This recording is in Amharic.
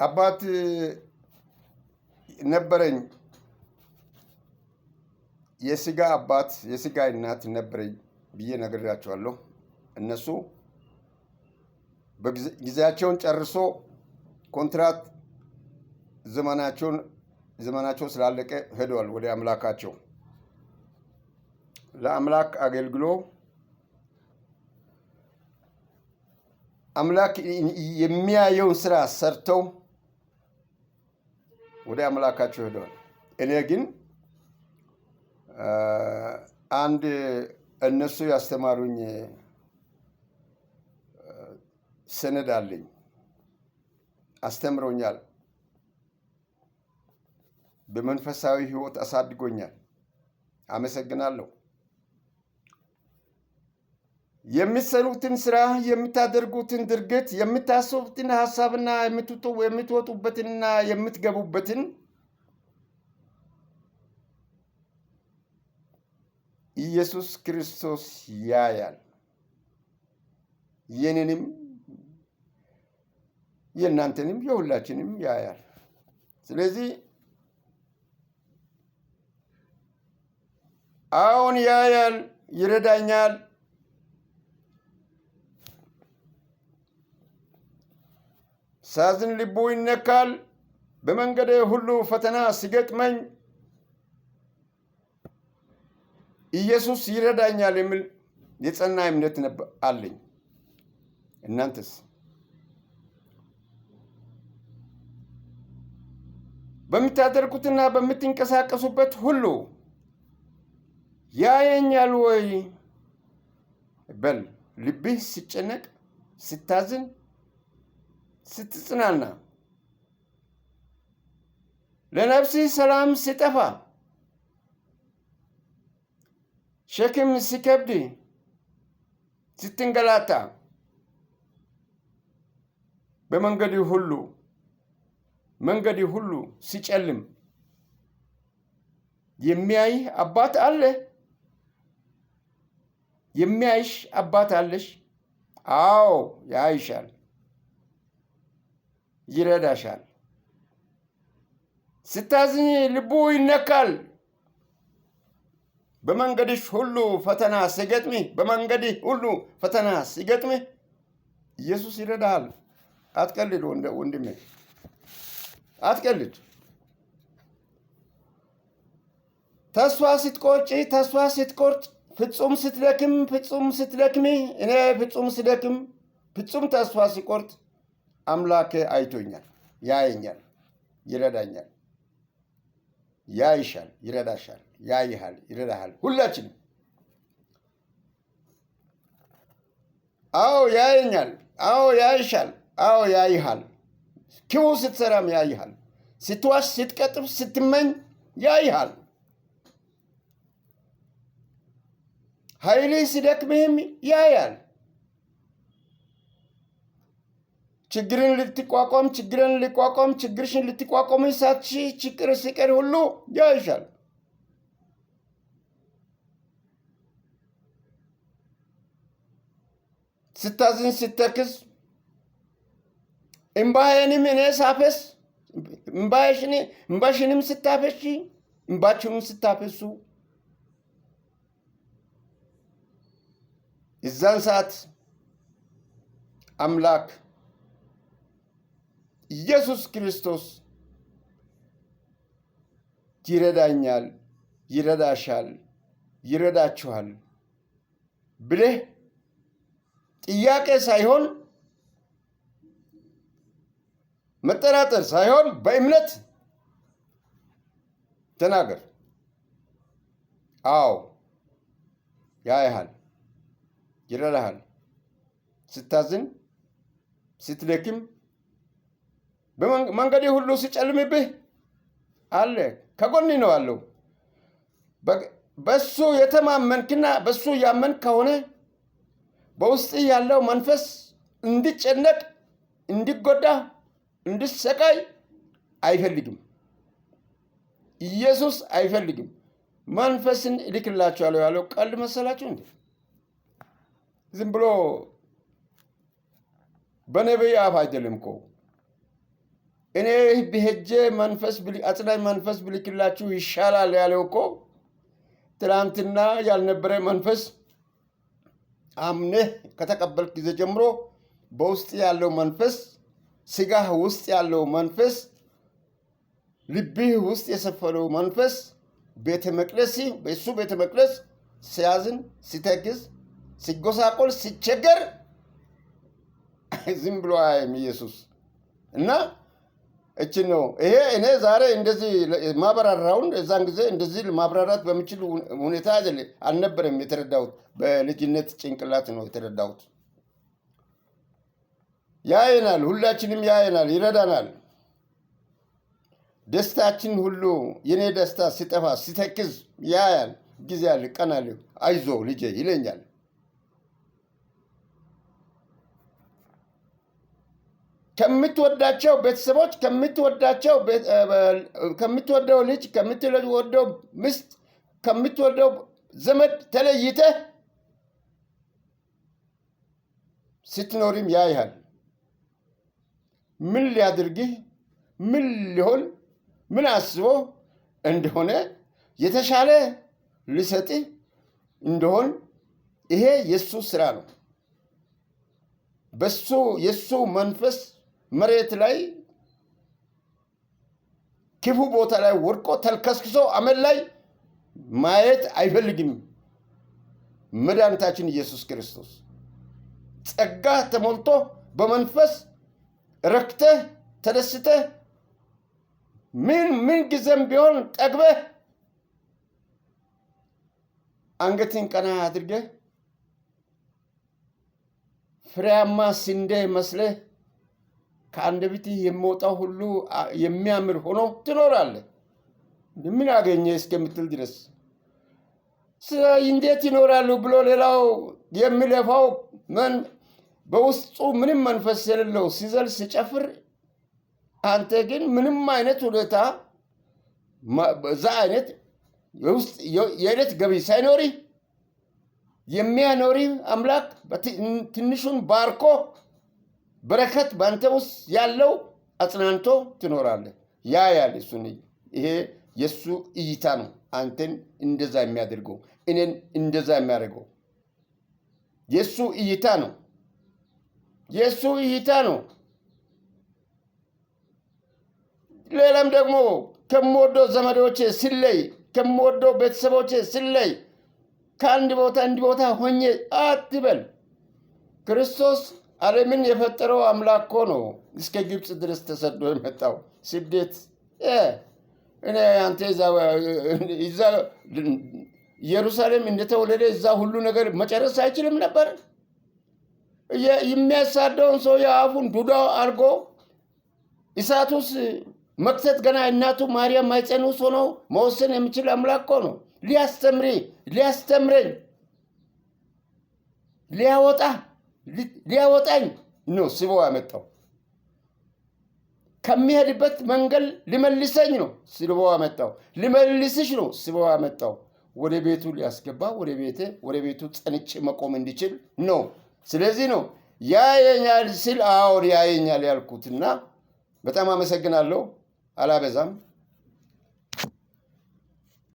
አባት ነበረኝ። የስጋ አባት የስጋ እናት ነበረኝ ብዬ ነግሬያቸዋለሁ። እነሱ ጊዜያቸውን ጨርሶ ኮንትራት ዘመናቸው ስላለቀ ሄደዋል ወደ አምላካቸው። ለአምላክ አገልግሎ አምላክ የሚያየውን ስራ ሰርተው ወደ አምላካቸው ሄደዋል። እኔ ግን አንድ እነሱ ያስተማሩኝ ሰነድ አለኝ። አስተምሮኛል። በመንፈሳዊ ህይወት አሳድጎኛል። አመሰግናለሁ። የምትሰሩትን ስራ፣ የምታደርጉትን ድርጊት፣ የምታስቡትን ሐሳብና የምትወጡበትንና የምትገቡበትን ኢየሱስ ክርስቶስ ያያል። የኔንም የእናንተንም የሁላችንም ያያል። ስለዚህ አሁን ያያል፣ ይረዳኛል። ሳዝን ልቡ ይነካል። በመንገዴ ሁሉ ፈተና ሲገጥመኝ ኢየሱስ ይረዳኛል የሚል የጸና እምነት አለኝ። እናንተስ? በምታደርጉትና በምትንቀሳቀሱበት ሁሉ ያየኛል ወይ? በል። ልብህ ሲጨነቅ፣ ስታዝን፣ ስትጽናና፣ ለነፍስህ ሰላም ሲጠፋ፣ ሸክም ሲከብድ፣ ስትንገላታ፣ መንገድ ሁሉ ሲጨልም የሚያይህ አባት አለ። የሚያይሽ አባት አለሽ። አዎ፣ ያይሻል፣ ይረዳሻል። ስታዝኝ ልቡ ይነካል። በመንገድሽ ሁሉ ፈተና ሲገጥምህ ኢየሱስ ይረዳሃል። አትቀልድ ወንድሜ፣ አትቀልድ። ተስፋ ስትቆርጭ፣ ፍጹም ስትደክሚ፣ እኔ ፍጹም ስደክም፣ ፍጹም ተስፋ ሲቆርጥ አምላኬ አይቶኛል፣ ያየኛል፣ ይረዳኛል። ያይሻል፣ ይረዳሻል፣ ያይሃል፣ ይረዳሃል። ሁላችንም አዎ፣ ያየኛል፣ አዎ፣ ያይሻል፣ አዎ፣ ያይሃል። ክፉ ስትሰራም ያይሃል። ስትዋሽ፣ ስትቀጥፍ፣ ስትመኝ ያይሃል። ኃይልህ ሲደክምህም ያያል። ችግርሽን ልትቋቋም ሳትችይ ችግር ሲቀር ሁሉ ያይሻል። ስታዝን፣ ስተክዝ፣ እምባሽንም እኔ ሳፈስ፣ እምባሽንም ስታፈሺ፣ እምባችሁን ስታፈሱ እዛን ሰዓት አምላክ ኢየሱስ ክርስቶስ ይረዳኛል፣ ይረዳሻል፣ ይረዳችኋል ብለህ ጥያቄ ሳይሆን መጠራጠር ሳይሆን በእምነት ተናገር። አዎ፣ ያይሃል፣ ይረዳሃል። ስታዝን፣ ስትደክም፣ መንገድ ሁሉ ሲጨልምብህ አለ፣ ከጎን ነው አለው። በሱ የተማመንክና በሱ ያመንክ ከሆነ በውስጥ ያለው መንፈስ እንዲጨነቅ፣ እንዲጎዳ፣ እንዲሰቃይ አይፈልግም። ኢየሱስ አይፈልግም። መንፈስን እልክላችኋለሁ ያለው ቀልድ መሰላችሁ እንዴ? ዝም ብሎ በነቢይ አፍ አይደለም እኮ። እኔ በሄጄ አጽናኝ መንፈስ ብልክላችሁ ይሻላል ያለው እኮ ትላንትና ያልነበረ መንፈስ አምነህ ከተቀበልክ ጊዜ ጀምሮ በውስጥ ያለው መንፈስ፣ ስጋህ ውስጥ ያለው መንፈስ፣ ልብህ ውስጥ የሰፈረው መንፈስ በእሱ ቤተ መቅደስ ሲያዝን፣ ሲተክዝ፣ ሲጎሳቆል፣ ሲቸገር ዝም ብሎ አያይም ኢየሱስ። እና እችን ነው ይሄ እኔ ዛሬ እንደዚህ ማብራራውን እዛን ጊዜ እንደዚህ ማብራራት በሚችል ሁኔታ አልነበረም የተረዳሁት። በልጅነት ጭንቅላት ነው የተረዳሁት። ያየናል፣ ሁላችንም ያየናል፣ ይረዳናል። ደስታችን ሁሉ የኔ ደስታ ሲጠፋ ሲተክዝ ያያል። ጊዜ አለ፣ ቀን አለ፣ አይዞ ልጄ ይለኛል። ከምትወዳቸው ቤተሰቦች፣ ከምትወደው ልጅ፣ ከምትወደው ሚስት፣ ከምትወደው ዘመድ ተለይተህ ስትኖሪም ያይሃል። ምን ሊያድርግህ፣ ምን ሊሆን፣ ምን አስቦ እንደሆነ የተሻለ ሊሰጥህ እንደሆን ይሄ የሱ ስራ ነው። የሱ መንፈስ መሬት ላይ ክፉ ቦታ ላይ ወድቆ ተልከስክሶ አመል ላይ ማየት አይፈልግም። መድኃኒታችን ኢየሱስ ክርስቶስ ጸጋ ተሞልቶ በመንፈስ ረክተህ ተደስተህ ምን ጊዜም ቢሆን ጠግበህ አንገትን ቀና አድርገህ ፍሬያማ ስንዴ መስለህ ከአንደበትህ የሚወጣው ሁሉ የሚያምር ሆኖ ትኖራለህ። ምን አገኘ እስከምትል ድረስ እንዴት ይኖራሉ ብሎ ሌላው የሚለፋው በውስጡ ምንም መንፈስ የሌለው ሲዘል ሲጨፍር፣ አንተ ግን ምንም አይነት ሁኔታ በዛ አይነት የዕለት ገቢ ሳይኖሪ የሚያኖሪ አምላክ ትንሹን ባርኮ በረከት በአንተ ውስጥ ያለው አጽናንቶ ትኖራለህ። ያያል እሱን። ይሄ የእሱ እይታ ነው አንተን እንደዛ የሚያደርገው፣ እኔን እንደዛ የሚያደርገው የእሱ እይታ ነው። የእሱ እይታ ነው። ሌላም ደግሞ ከምወደው ዘመዶቼ ስለይ፣ ከምወደው ቤተሰቦቼ ስለይ ከአንድ ቦታ እንዲ ቦታ ሆኜ አትበል። ክርስቶስ ዓለምን የፈጠረው አምላክ እኮ ነው። እስከ ግብፅ ድረስ ተሰዶ የመጣው ስደት እኔ አንተ እዛ ኢየሩሳሌም እንደተወለደ እዛ ሁሉ ነገር መጨረስ አይችልም ነበር? የሚያሳደውን ሰው የአፉን ዱዳ አድርጎ እሳቱስ መክተት ገና እናቱ ማርያም ማይፀን ውስጥ ሆኖ መወሰን የሚችል አምላክ እኮ ነው። ሊያስተምረኝ ሊያወጣኝ ነው ስቦ ያመጣው። ከሚሄድበት መንገድ ሊመልሰኝ ነው ስቦ ያመጣው። ሊመልስሽ ነው ስቦ ያመጣው። ወደ ቤቱ ሊያስገባ ወደ ቤቱ ጸንቼ መቆም እንዲችል ነው። ስለዚህ ነው ያየኛል ሲል አዎን ያየኛል ያልኩትና በጣም አመሰግናለሁ። አላበዛም።